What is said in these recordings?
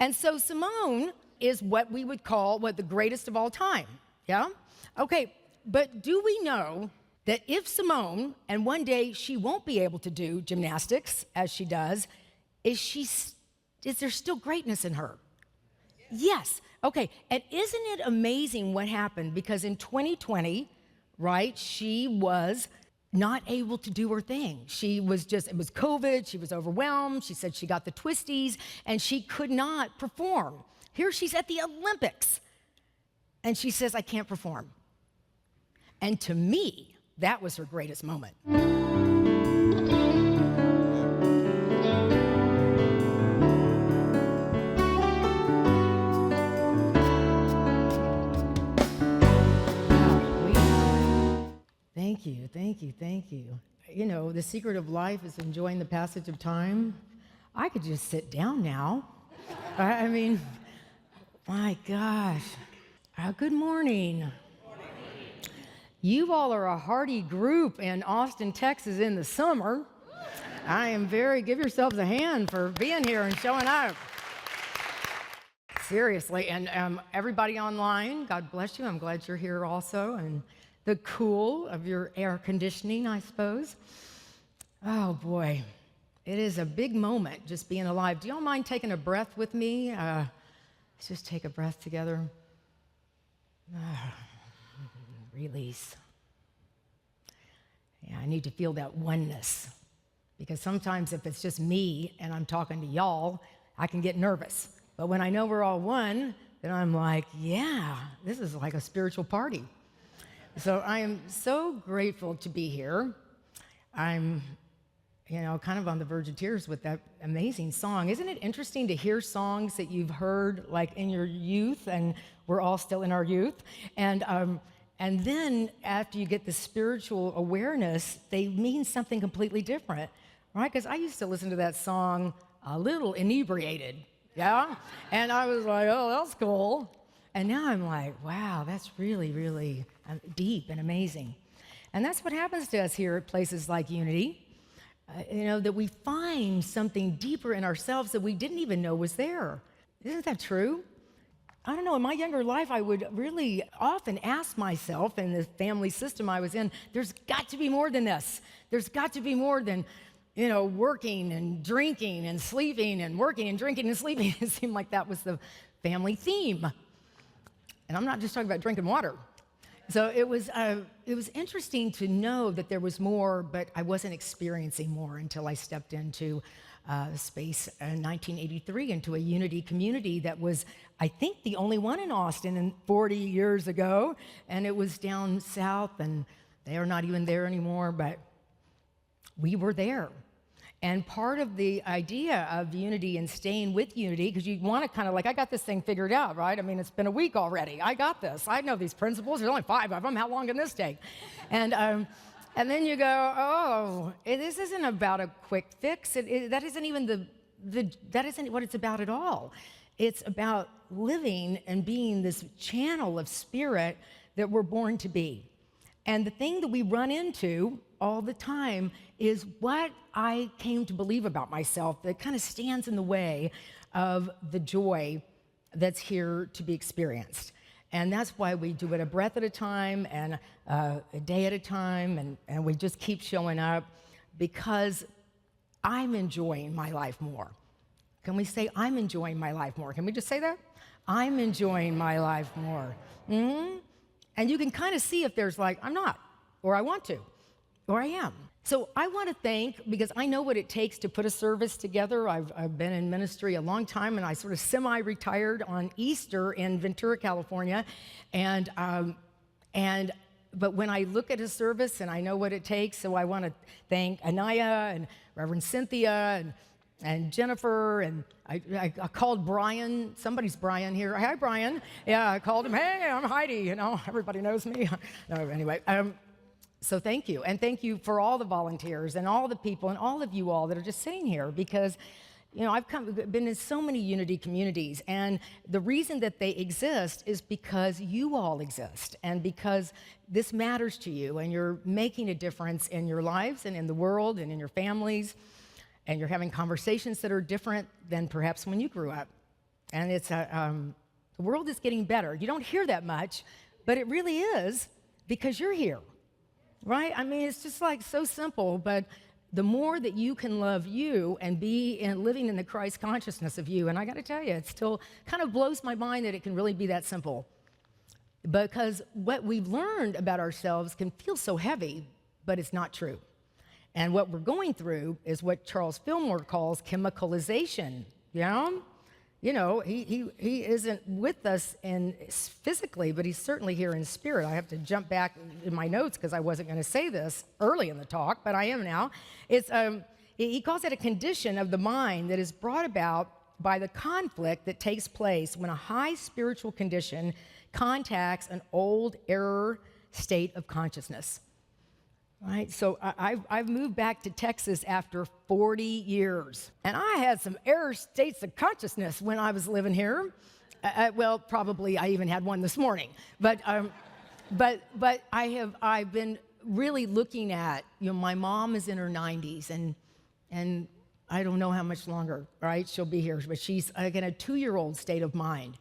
And so Simone is what we would call the greatest of all time, yeah? Okay, but do we know that if Simone, and one day she won't be able to do gymnastics as she does, is there still greatness in her? Yes. Okay, and isn't it amazing what happened? Because in 2020, right, she was not able to do her thing. It was COVID, she was overwhelmed, she said she got the twisties, and she could not perform. Here she's at the Olympics, and she says, I can't perform. And to me, that was her greatest moment. Thank you, thank you, thank you. You know, the secret of life is enjoying the passage of time. I could just sit down now. I mean, my gosh. Good morning. You all are a hearty group in Austin, Texas in the summer. Give yourselves a hand for being here and showing up. Seriously, and everybody online, God bless you. I'm glad you're here also. And the cool of your air conditioning, I suppose. Oh boy, it is a big moment just being alive. Do y'all mind taking a breath with me? Let's just take a breath together. Release. Yeah, I need to feel that oneness, because sometimes if it's just me and I'm talking to y'all, I can get nervous. But when I know we're all one, then I'm like, yeah, this is like a spiritual party. So I am so grateful to be here. I'm, kind of on the verge of tears with that amazing song. Isn't it interesting to hear songs that you've heard like in your youth, and we're all still in our youth, and then after you get the spiritual awareness, they mean something completely different, right? Because I used to listen to that song a little inebriated, yeah? And I was like, oh, that's cool. And now I'm like, wow, that's really, really deep and amazing. And that's what happens to us here at places like Unity, that we find something deeper in ourselves that we didn't even know was there. Isn't that true? I don't know, in my younger life, I would really often ask myself, in the family system I was in, there's got to be more than this. There's got to be more than, working and drinking and sleeping and working and drinking and sleeping. It seemed like that was the family theme. And I'm not just talking about drinking water. So it was interesting to know that there was more, but I wasn't experiencing more until I stepped into space in 1983 into a Unity community that was, I think, the only one in Austin 40 years ago. And it was down south, and they are not even there anymore, but we were there. And part of the idea of Unity and staying with Unity, because you want to kind of I got this thing figured out, right? I mean, it's been a week already. I got this. I know these principles. There's only 5 of them. How long can this take? And then you go, oh, this isn't about a quick fix. That isn't even that isn't what it's about at all. It's about living and being this channel of spirit that we're born to be. And the thing that we run into all the time is what I came to believe about myself that kind of stands in the way of the joy that's here to be experienced. And that's why we do it a breath at a time and a day at a time, and we just keep showing up, because I'm enjoying my life more. Can we say, I'm enjoying my life more? Can we just say that? I'm enjoying my life more. Mm-hmm. And you can kind of see if there's I'm not, or I want to, or I am. So I want to thank, because I know what it takes to put a service together. I've been in ministry a long time, and I sort of semi-retired on Easter in Ventura, California. But when I look at a service and I know what it takes, so I want to thank Anaya and Reverend Cynthia and Jennifer, and I called Brian. Somebody's Brian here. Hi, Brian. Yeah, I called him. Hey, I'm Heidi. Everybody knows me. No, anyway. So thank you. And thank you for all the volunteers and all the people and all of you all that are just sitting here, because, I've been in so many Unity communities, and the reason that they exist is because you all exist, and because this matters to you, and you're making a difference in your lives and in the world and in your families, and you're having conversations that are different than perhaps when you grew up. And the world is getting better. You don't hear that much, but it really is because you're here, right? I mean, it's just like so simple, but the more that you can love you and living in the Christ consciousness of you, and I got to tell you, it still kind of blows my mind that it can really be that simple. Because what we've learned about ourselves can feel so heavy, but it's not true. And what we're going through is what Charles Fillmore calls chemicalization, You know, he isn't with us physically, but he's certainly here in spirit. I have to jump back in my notes because I wasn't going to say this early in the talk, but I am now. He calls it a condition of the mind that is brought about by the conflict that takes place when a high spiritual condition contacts an old error state of consciousness. Right, so I've moved back to Texas after 40 years, and I had some error states of consciousness when I was living here. Well, probably I even had one this morning, but I've been really looking at, my mom is in her 90s, and I don't know how much longer, right? She'll be here, but she's like in a 2-year-old state of mind,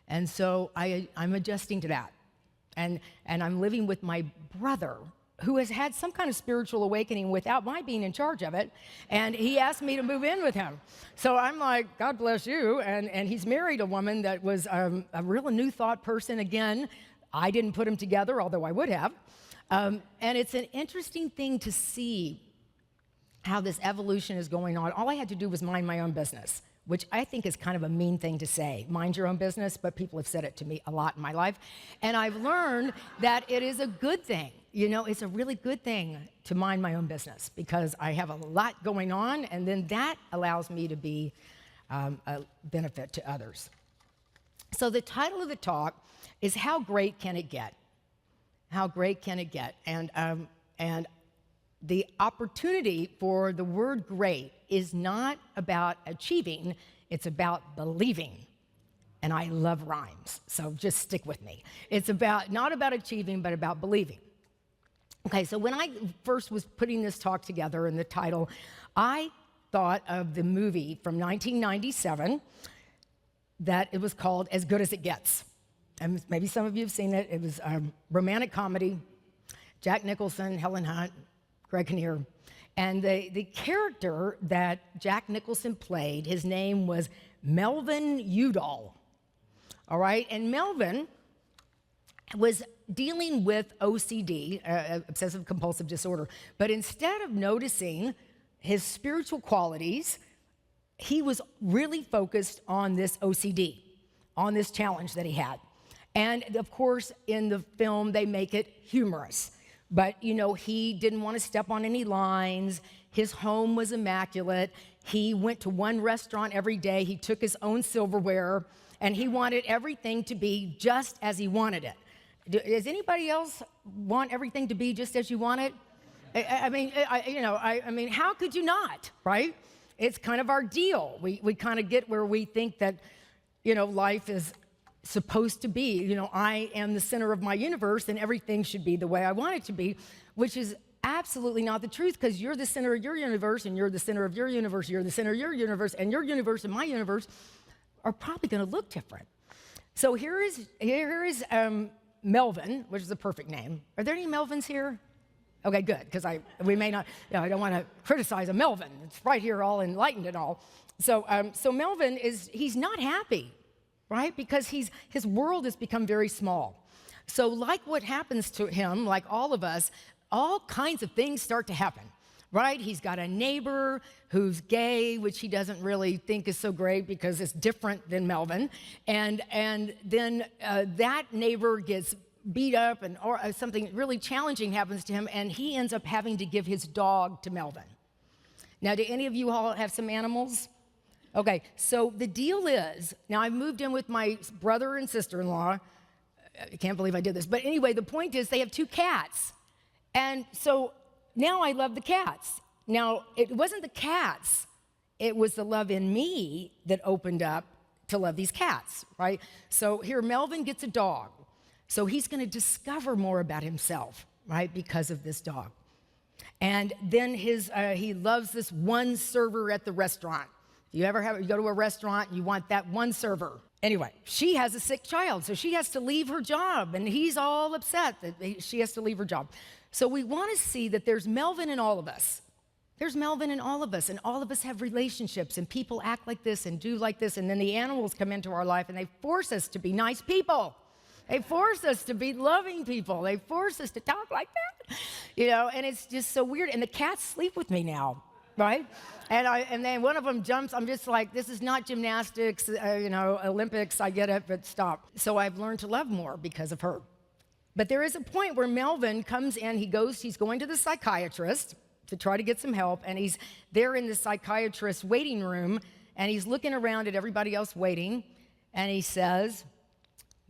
and so I'm adjusting to that, and I'm living with my brother, who has had some kind of spiritual awakening without my being in charge of it, and he asked me to move in with him. So I'm like, God bless you, and he's married a woman that was a real New Thought person. Again, I didn't put them together, although I would have, and it's an interesting thing to see how this evolution is going on. All I had to do was mind my own business, which I think is kind of a mean thing to say, mind your own business, but people have said it to me a lot in my life, and I've learned that it is a good thing. It's a really good thing to mind my own business because I have a lot going on, and then that allows me to be a benefit to others. So the title of the talk is How Great Can It Get? How great can it get? And the opportunity for the word great is not about achieving, it's about believing. And I love rhymes, so just stick with me. It's not about achieving, but about believing. Okay, so when I first was putting this talk together and the title, I thought of the movie from 1997 that it was called As Good as It Gets. And maybe some of you have seen it. It was a romantic comedy, Jack Nicholson, Helen Hunt, Greg Kinnear. And the character that Jack Nicholson played, his name was Melvin Udall. All right, and Melvin was dealing with OCD, obsessive compulsive disorder, but instead of noticing his spiritual qualities, he was really focused on this OCD, on this challenge that he had. And of course, in the film, they make it humorous. But, he didn't want to step on any lines. His home was immaculate. He went to one restaurant every day. He took his own silverware, and he wanted everything to be just as he wanted it. Does anybody else want everything to be just as you want it? I mean, how could you not, right? It's kind of our deal. We kind of get where we think that, life is supposed to be. I am the center of my universe, and everything should be the way I want it to be, which is absolutely not the truth, because you're the center of your universe, and you're the center of your universe, you're the center of your universe, and your universe and my universe are probably going to look different. So here is Melvin, which is a perfect name. Are there any Melvins here? Okay, good, because we may not, I don't want to criticize a Melvin. It's right here, all enlightened and all. So Melvin he's not happy, right? Because his world has become very small. So like what happens to him, like all of us, all kinds of things start to happen, right? He's got a neighbor who's gay, which he doesn't really think is so great because it's different than Melvin. And then that neighbor gets beat up, or something really challenging happens to him, and he ends up having to give his dog to Melvin. Now, do any of you all have some animals? Okay, so the deal is, now I moved in with my brother and sister-in-law. I can't believe I did this. But anyway, the point is they have 2 cats. And so now I love the cats. Now, it wasn't the cats. It was the love in me that opened up to love these cats, right? So here, Melvin gets a dog. So he's going to discover more about himself, right, because of this dog. And then he loves this one server at the restaurant. You go to a restaurant, you want that one server. Anyway, she has a sick child, so she has to leave her job, and he's all upset that she has to leave her job. So we want to see that there's Melvin in all of us. There's Melvin in all of us, and all of us have relationships, and people act like this and do like this, and then the animals come into our life, and they force us to be nice people. They force us to be loving people. They force us to talk like that, and it's just so weird. And the cats sleep with me now, right? And then one of them jumps. I'm just like, this is not gymnastics, Olympics. I get it, but stop. So I've learned to love more because of her. But there is a point where Melvin comes in. He's going to the psychiatrist to try to get some help, and he's there in the psychiatrist's waiting room, and he's looking around at everybody else waiting, and he says,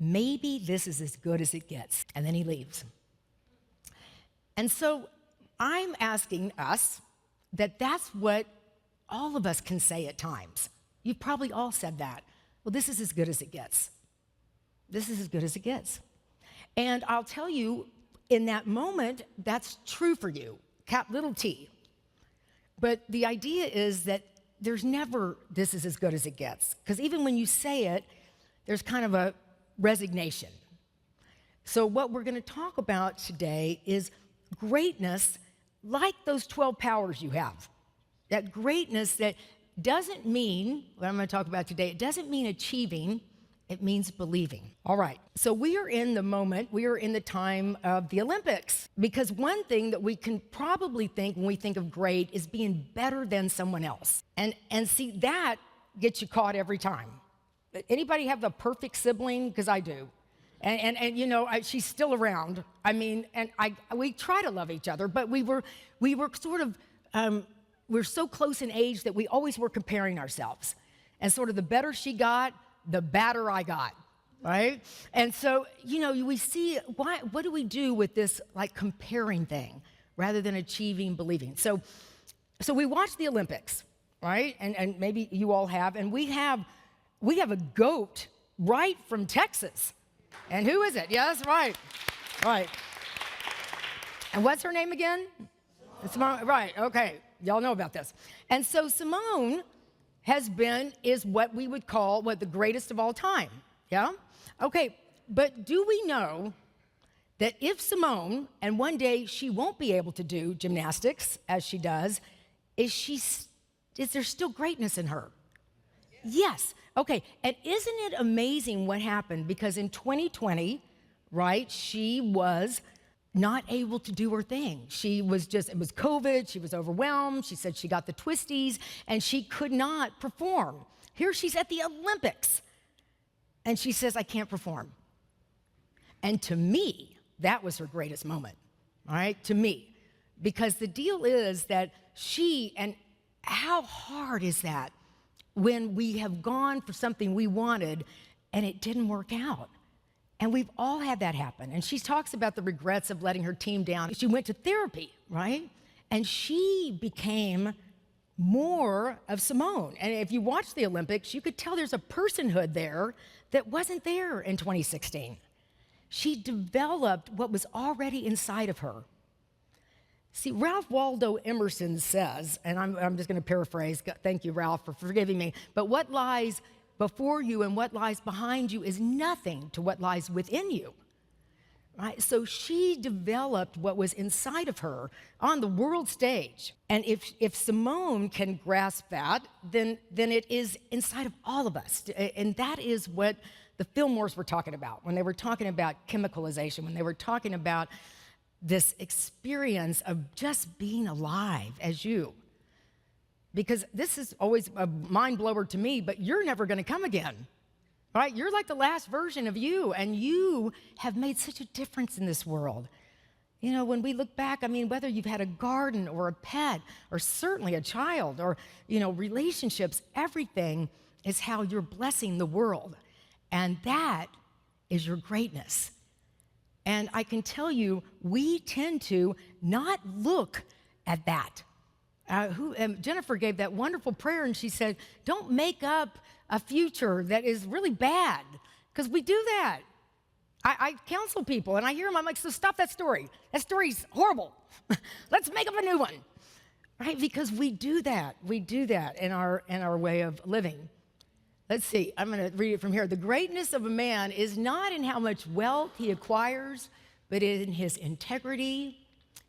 maybe this is as good as it gets. And then he leaves. And so I'm asking us that's what all of us can say at times. You've probably all said that. Well, this is as good as it gets. This is as good as it gets. And I'll tell you, in that moment, that's true for you, capital T. But the idea is that there's never this is as good as it gets. Because even when you say it, there's kind of a resignation. So what we're going to talk about today is greatness like those 12 powers you have. That greatness that doesn't mean, what I'm going to talk about today, it doesn't mean achieving, it means believing. All right, so we are in the moment, we are in the time of the Olympics. Because one thing that we can probably think when we think of great is being better than someone else. And see, that gets you caught every time. Anybody have the perfect sibling? Because I do. And she's still around. I mean, we try to love each other, but we were sort of, we're so close in age that we always were comparing ourselves. And sort of the better she got, the badder I got, right? And so, we see, what do we do with this, like, comparing thing rather than achieving, believing? So we watch the Olympics, right? And maybe you all have, and we have a goat right from Texas. And who is it? Yes, right. Right. And what's her name again? Simone. Right, okay. Y'all know about this. And so Simone is what we would call the greatest of all time. Yeah? Okay, but do we know that if Simone, and one day she won't be able to do gymnastics as she does, is there still greatness in her? Yes. Okay, and isn't it amazing what happened? Because in 2020, right, she was not able to do her thing. It was COVID, she was overwhelmed, she said she got the twisties, and she could not perform. Here she's at the Olympics, and she says, I can't perform. And to me, that was her greatest moment, all right, to me. Because the deal is that and how hard is that? When we have gone for something we wanted and it didn't work out. And we've all had that happen. And she talks about the regrets of letting her team down. She went to therapy, right? And she became more of Simone. And if you watch the Olympics, you could tell there's a personhood there that wasn't there in 2016. She developed what was already inside of her. See, Ralph Waldo Emerson says, and I'm just going to paraphrase, thank you, Ralph, for forgiving me, but what lies before you and what lies behind you is nothing to what lies within you. Right? So she developed what was inside of her on the world stage. And if Simone can grasp that, then it is inside of all of us. And that is what the Fillmores were talking about when they were talking about chemicalization, when they were talking about this experience of just being alive as you. Because this is always a mind blower to me, but you're never going to come again, right? You're like the last version of you, and you have made such a difference in this world. When we look back, whether you've had a garden or a pet or certainly a child or, relationships, everything is how you're blessing the world. And that is your greatness. And I can tell you, we tend to not look at that. Jennifer gave that wonderful prayer, and she said, don't make up a future that is really bad, because we do that. I counsel people, and I hear them, I'm like, so stop that story. That story's horrible. Let's make up a new one. right? Because we do that. We do that in our way of living. Let's see, I'm going to read it from here. The greatness of a man is not in how much wealth he acquires, but in his integrity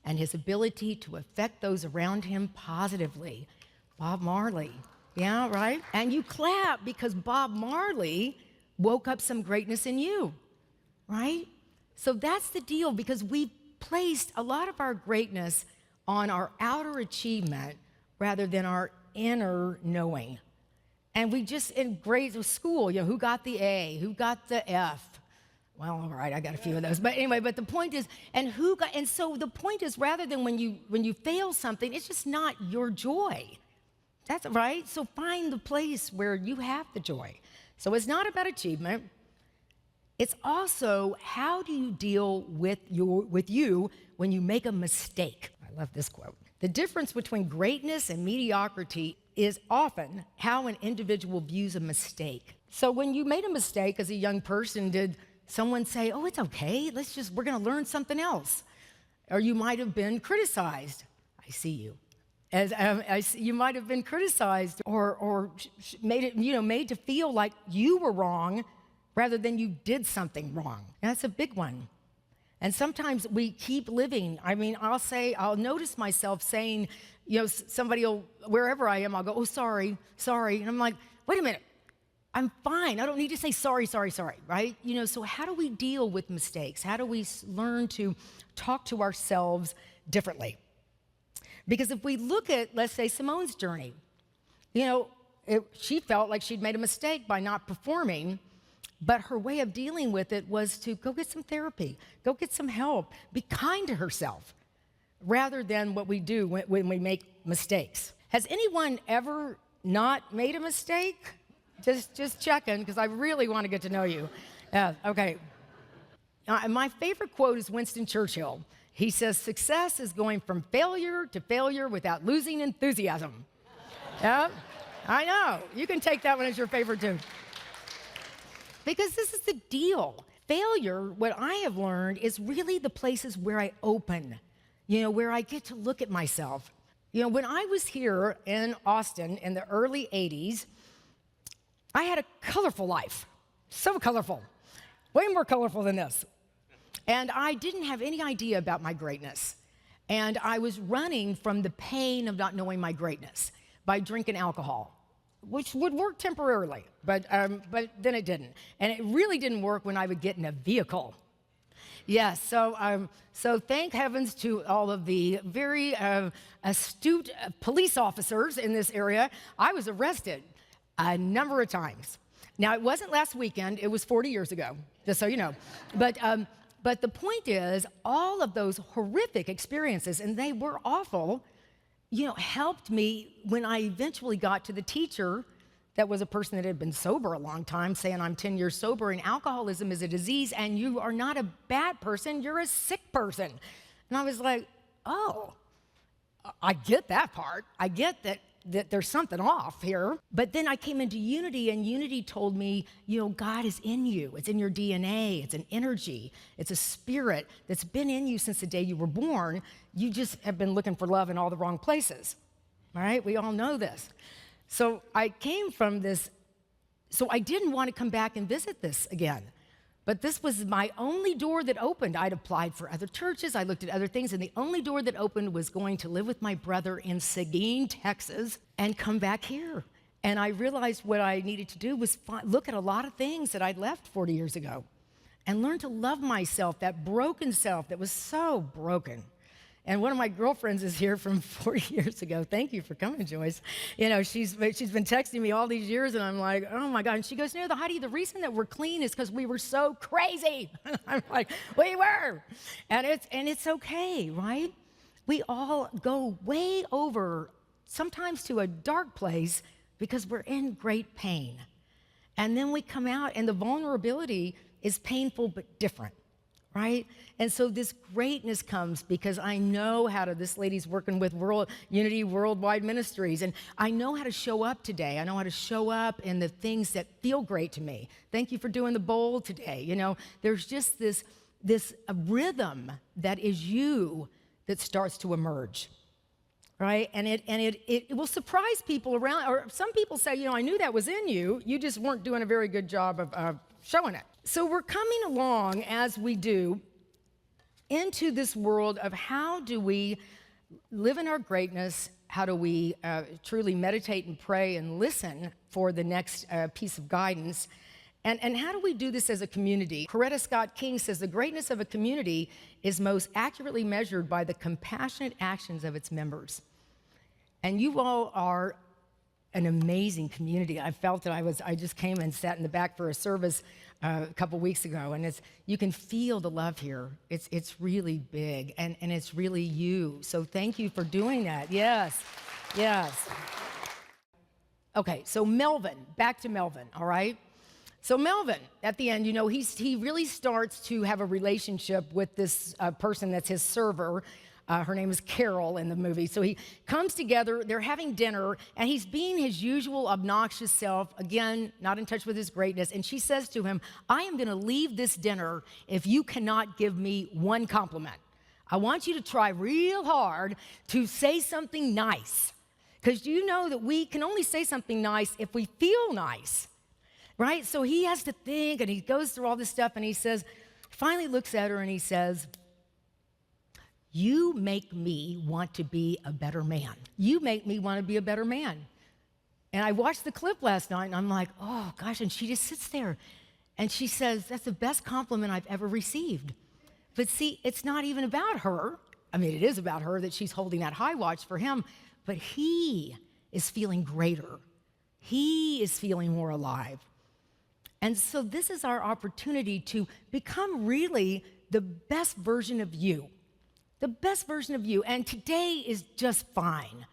and his ability to affect those around him positively. Bob Marley. Yeah, right? And you clap because Bob Marley woke up some greatness in you, right? So that's the deal, because we placed a lot of our greatness on our outer achievement rather than our inner knowing. And we just, in grade school, who got the A, who got the F? Well, all right, I got a few of those. But anyway, but the point is, and so the point is, rather than when you fail something, it's just not your joy. That's right. So find the place where you have the joy. So it's not about achievement. It's also, how do you deal with you when you make a mistake? I love this quote. The difference between greatness and mediocrity is often how an individual views a mistake. So when you made a mistake as a young person, did someone say, oh, it's okay, we're going to learn something else? Or you might have been criticized. I see you. You might have been criticized or made to feel like you were wrong rather than you did something wrong. And that's a big one. And sometimes we keep living. I mean, I'll notice myself saying, somebody will, wherever I am, I'll go, oh, sorry. And I'm like, wait a minute, I'm fine. I don't need to say sorry, right? So how do we deal with mistakes? How do we learn to talk to ourselves differently? Because if we look at, let's say, Simone's journey, she felt like she'd made a mistake by not performing, but her way of dealing with it was to go get some therapy, go get some help, be kind to herself, rather than what we do when we make mistakes. Has anyone ever not made a mistake? Just checking, because I really want to get to know you. Okay. My favorite quote is Winston Churchill. He says, success is going from failure to failure without losing enthusiasm. Yeah, I know. You can take that one as your favorite too. Because this is the deal. Failure, what I have learned, is really the places where I open, where I get to look at myself. When I was here in Austin in the early 80s, I had a colorful life. So colorful. Way more colorful than this. And I didn't have any idea about my greatness. And I was running from the pain of not knowing my greatness by drinking alcohol, which would work temporarily, but then it didn't. And it really didn't work when I would get in a vehicle. Yes, so thank heavens to all of the very astute police officers in this area. I was arrested a number of times. Now, it wasn't last weekend, it was 40 years ago, just so you know. But the point is, all of those horrific experiences, and they were awful, helped me when I eventually got to the teacher that was a person that had been sober a long time, saying I'm 10 years sober and alcoholism is a disease and you are not a bad person, you're a sick person. And I was like, oh, I get that part. I get that there's something off here. But then I came into Unity, and Unity told me, God is in you. It's in your DNA. It's an energy. It's a spirit that's been in you since the day you were born. You just have been looking for love in all the wrong places. All right? We all know this. So I came from this. So I didn't want to come back and visit this again. But this was my only door that opened. I'd applied for other churches. I looked at other things, and the only door that opened was going to live with my brother in Seguin, Texas, and come back here. And I realized what I needed to do was look at a lot of things that I'd left 40 years ago and learn to love myself, that broken self that was so broken. And one of my girlfriends is here from 40 years ago. Thank you for coming, Joyce. She's been texting me all these years, and I'm like, oh my God. And she goes, Heidi, the reason that we're clean is because we were so crazy. I'm like, we were. And it's okay, right? We all go way over, sometimes to a dark place, because we're in great pain. And then we come out, and the vulnerability is painful but different. Right? And so this greatness comes because I know how to, this lady's working with Unity Worldwide Ministries, and I know how to show up today. I know how to show up in the things that feel great to me. Thank you for doing the bowl today. There's just this rhythm that is you that starts to emerge. right? And it will surprise people around, or some people say, I knew that was in you. You just weren't doing a very good job of showing it. So we're coming along as we do into this world of how do we live in our greatness, how do we truly meditate and pray and listen for the next piece of guidance, and how do we do this as a community? Coretta Scott King says the greatness of a community is most accurately measured by the compassionate actions of its members. And you all are an amazing community. I felt that I just came and sat in the back for a service a couple weeks ago, and you can feel the love here. It's really big, and it's really you. So thank you for doing that. Yes. Okay, so Melvin, back to Melvin, all right? So Melvin, at the end, he really starts to have a relationship with this person that's his server. Her name is Carol in the movie. So he comes together, they're having dinner, and he's being his usual obnoxious self, again, not in touch with his greatness. And she says to him, I am going to leave this dinner if you cannot give me one compliment. I want you to try real hard to say something nice. Because you know that we can only say something nice if we feel nice. Right? So he has to think, and he goes through all this stuff, and he says, finally looks at her and he says, you make me want to be a better man. You make me want to be a better man. And I watched the clip last night, and I'm like, oh, gosh, and she just sits there, and she says, that's the best compliment I've ever received. But see, it's not even about her. I mean, it is about her that she's holding that high watch for him, but he is feeling greater. He is feeling more alive. And so this is our opportunity to become really the best version of you. The best version of you. And today is just fine.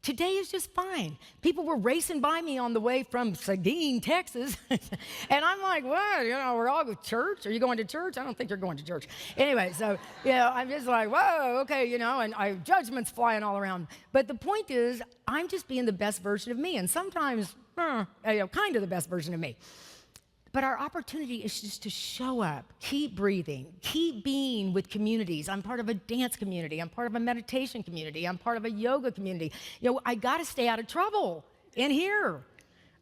Today is just fine. People were racing by me on the way from Seguin, Texas. And I'm like, what? We're all going to church? Are you going to church? I don't think you're going to church. Anyway, so, I'm just like, whoa, okay, and judgment's flying all around. But the point is, I'm just being the best version of me. And sometimes, kind of the best version of me. But our opportunity is just to show up, keep breathing, keep being with communities. I'm part of a dance community. I'm part of a meditation community. I'm part of a yoga community. I got to stay out of trouble in here,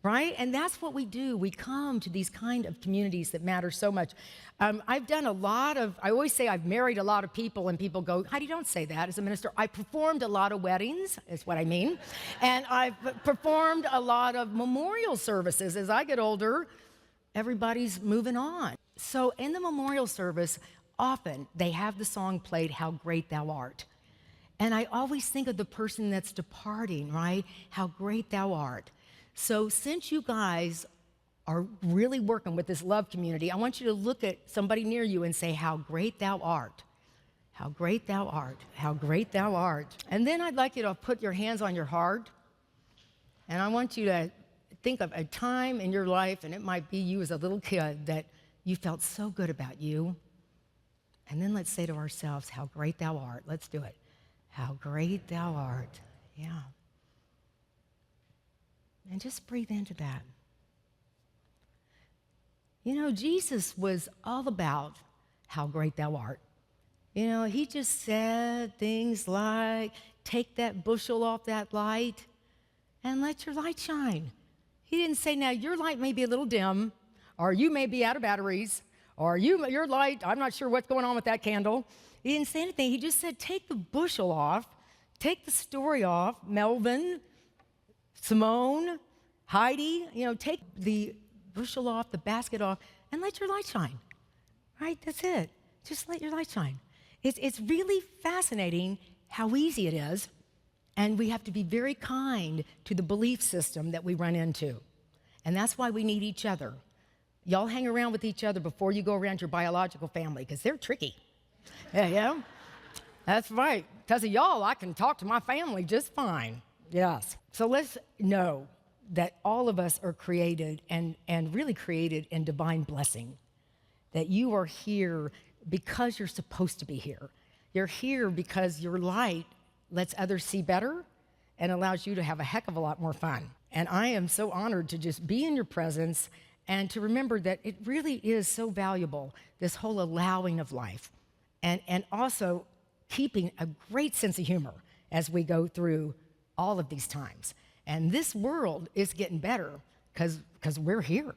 right? And that's what we do. We come to these kind of communities that matter so much. I've done I always say I've married a lot of people, and people go, Heidi, don't say that as a minister. I performed a lot of weddings, is what I mean. And I've performed a lot of memorial services. As I get older, everybody's moving on. So in the memorial service, often they have the song played, How Great Thou Art. And I always think of the person that's departing, right? How great thou art. So since you guys are really working with this love community, I want you to look at somebody near you and say, how great thou art. How great thou art. How great thou art. And then I'd like you to put your hands on your heart. And I want you to think of a time in your life, and it might be you as a little kid, that you felt so good about you. And then let's say to ourselves, how great thou art. Let's do it. How great thou art. Yeah. And just breathe into that. Jesus was all about how great thou art. He just said things like, take that bushel off that light and let your light shine. He didn't say, now your light may be a little dim, or you may be out of batteries, or your light, I'm not sure what's going on with that candle. He didn't say anything. He just said, take the bushel off, take the story off, Melvin, Simone, Heidi, take the bushel off, the basket off, and let your light shine. Right? That's it. Just let your light shine. It's really fascinating how easy it is. And we have to be very kind to the belief system that we run into. And that's why we need each other. Y'all hang around with each other before you go around your biological family, because they're tricky. Yeah, that's right. Because of y'all, I can talk to my family just fine. Yes. So let's know that all of us are created and really created in divine blessing. That you are here because you're supposed to be here. You're here because your light lets others see better and allows you to have a heck of a lot more fun. And I am so honored to just be in your presence and to remember that it really is so valuable, this whole allowing of life, and also keeping a great sense of humor. as we go through all of these times. And this world is getting better because we're here.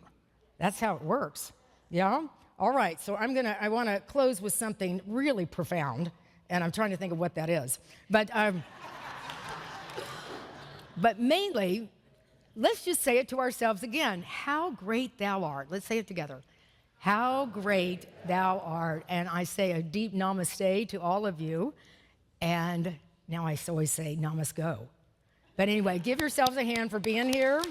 That's how it works. Yeah? All right, so I want to close with something really profound, and I'm trying to think of what that is. But mainly, let's just say it to ourselves again. How great thou art. Let's say it together. How great thou art. And I say a deep namaste to all of you. And now I always say namaste go. But anyway, give yourselves a hand for being here.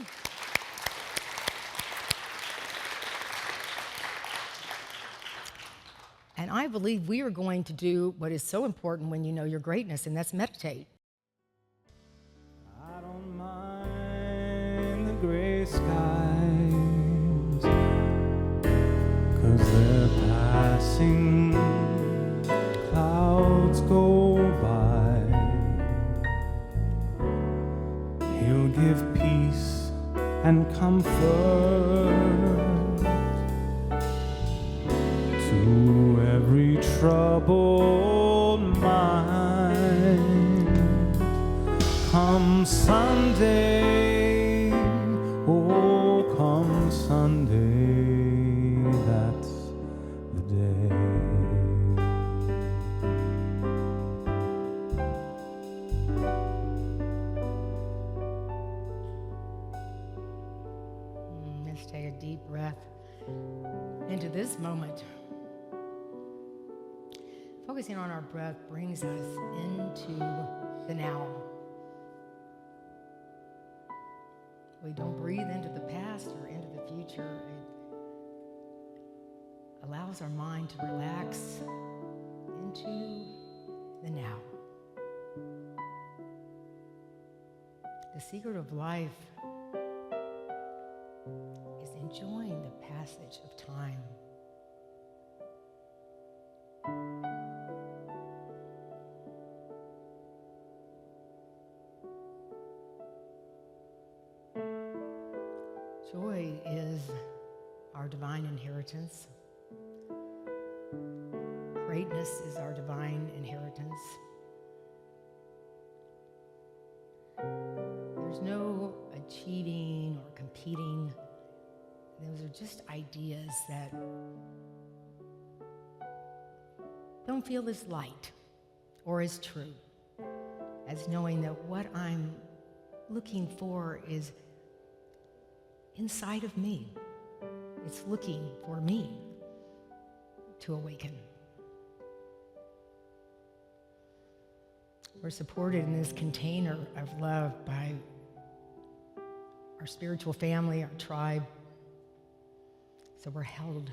And I believe we are going to do what is so important when you know your greatness, and that's meditate. I don't mind the gray skies, 'cause they're passing, clouds go by. He'll give peace and comfort to every troubled mind. Come Sunday, oh come Sunday, that's the day. Let's take a deep breath into this moment. Focusing on our breath brings us into the now. We don't breathe into the past or into the future. It allows our mind to relax into the now. The secret of life is enjoying the passage of time. Joy is our divine inheritance. Greatness is our divine inheritance. There's no achieving or competing. Those are just ideas that don't feel as light or as true as knowing that what I'm looking for is inside of me. It's looking for me to awaken. We're supported in this container of love by our spiritual family, our tribe. So we're held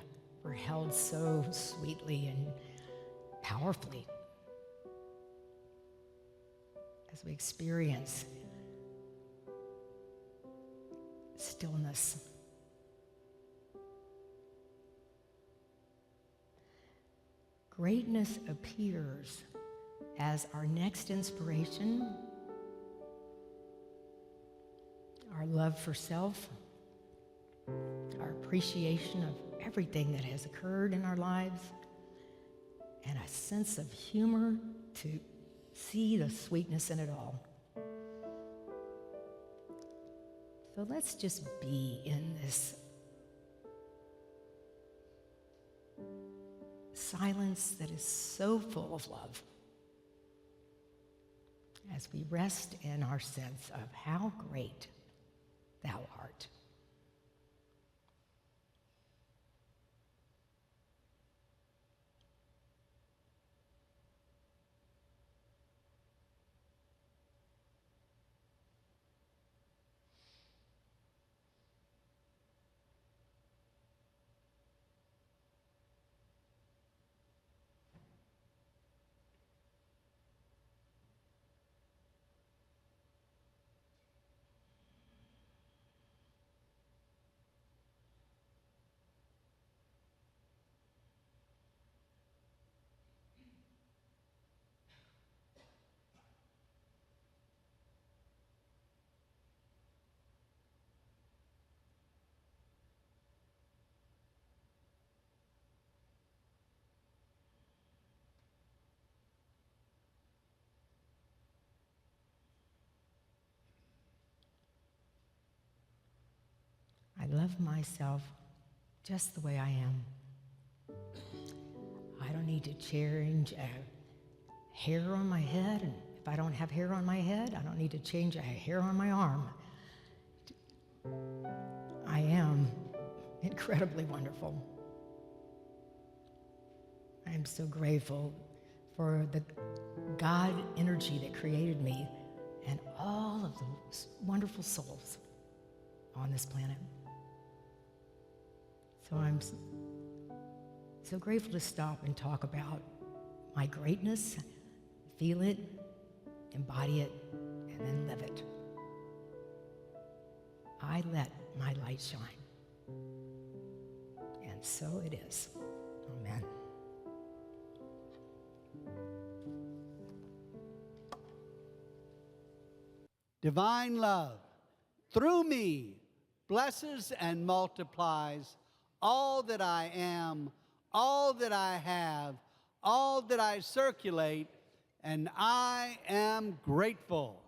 so sweetly and powerfully as we experience stillness. Greatness appears as our next inspiration, our love for self, our appreciation of everything that has occurred in our lives, and a sense of humor to see the sweetness in it all. So let's just be in this silence that is so full of love as we rest in our sense of how great thou art. I love myself just the way I am. I don't need to change a hair on my head, and if I don't have hair on my head, I don't need to change a hair on my arm. I am incredibly wonderful. I am so grateful for the God energy that created me and all of those wonderful souls on this planet. So I'm so grateful to stop and talk about my greatness, feel it, embody it, and then live it. I let my light shine. And so it is. Amen. Divine love, through me, blesses and multiplies all that I am, all that I have, all that I circulate, and I am grateful.